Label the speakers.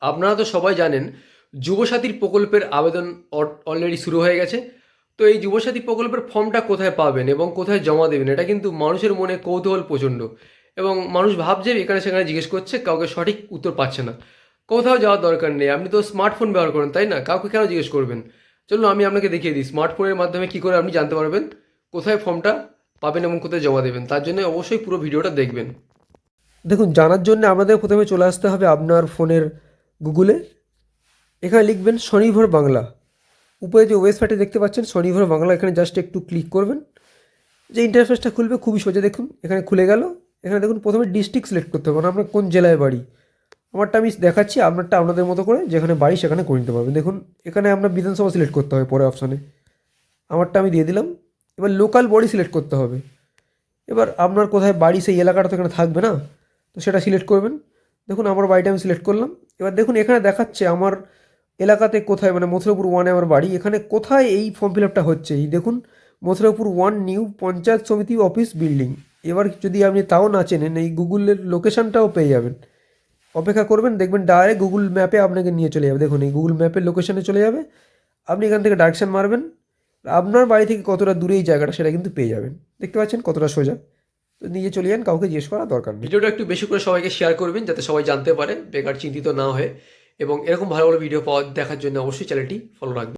Speaker 1: আপনারা তো সবাই জানেন যুবসাথীর প্রকল্পের আবেদন অলরেডি শুরু হয়ে গেছে। তো এই যুবসাথী প্রকল্পের ফর্মটা কোথায় পাবেন এবং কোথায় জমা দেবেন, এটা কিন্তু মানুষের মনে কৌতূহল প্রচণ্ড। এবং মানুষ ভাবছে এখানে সেখানে জিজ্ঞেস করছে, কাউকে সঠিক উত্তর পাচ্ছে না। কোথাও যাওয়ার দরকার নেই, আপনি তো স্মার্টফোন ব্যবহার করেন তাই না? কাউকে কেন জিজ্ঞেস করবেন? চলুন আমি আপনাকে দেখিয়ে দিই স্মার্টফোনের মাধ্যমে কী করে আপনি জানতে পারবেন কোথায় ফর্মটা পাবেন এবং কোথায় জমা দেবেন। তার জন্য অবশ্যই পুরো ভিডিওটা দেখবেন। দেখুন, জানার জন্য আপনাদের প্রথমে চলে আসতে হবে আপনার ফোনের গুগলে। এখানে লিখবেন স্বনির্ভর বাংলা। উপরে যে ওয়েবসাইটে দেখতে পাচ্ছেন স্বনির্ভর বাংলা, এখানে জাস্ট একটু ক্লিক করবেন। যে ইন্টারফেসটা খুলবে খুবই সোজা, দেখুন এখানে খুলে গেল। এখানে দেখুন প্রথমে ডিস্ট্রিক্ট সিলেক্ট করতে হবে, মানে আপনার কোন জেলায় বাড়ি। আমারটা আমি দেখাচ্ছি, আপনারটা আপনাদের মতো করে যেখানে বাড়ি সেখানে করে নিতে পারবেন। দেখুন এখানে আপনার বিধানসভা সিলেক্ট করতে হবে পরে অপশানে, আমারটা আমি দিয়ে দিলাম। এবার লোকাল বডি সিলেক্ট করতে হবে। এবার আপনার কোথায় বাড়ি সেই এলাকাটা তো এখানে থাকবে না, তো সেটা সিলেক্ট করবেন। দেখুন আমার বাড়িটা আমি সিলেক্ট করলাম। এবার দেখুন এখানে দেখাচ্ছে আমার এলাকাতে কোথায়, মানে মথুরাপুর ওয়ানে আমার বাড়ি, এখানে কোথায় এই ফর্ম ফিল আপটা হচ্ছে। এই দেখুন মথুরাপুর ওয়ান নিউ পঞ্চায়েত সমিতি অফিস বিল্ডিং। এবার যদি আপনি তাও না চেনেন, এই গুগলের লোকেশানটাও পেয়ে যাবেন। অপেক্ষা করবেন, দেখবেন ডাইরেক্ট গুগল ম্যাপে আপনাকে নিয়ে চলে যাবে। দেখুন এই গুগল ম্যাপের লোকেশানে চলে যাবে। আপনি এখান থেকে ডাইরেকশান মারবেন, আপনার বাড়ি থেকে কতটা দূরে এই জায়গাটা সেটা কিন্তু পেয়ে যাবেন। দেখতে পাচ্ছেন কতটা সোজা। তো নিজে চলে যান, কাউকে জিজ্ঞেস করার দরকার নেই। ভিডিওটা একটু বেশি করে সবাইকে শেয়ার করবেন যাতে সবাই জানতে পারে, বেকার চিন্তিত না হয়ে। এবং এরকম ভালো ভালো ভিডিও পাওয়া দেখার জন্য অবশ্যই চ্যানেলটি ফলো রাখবেন।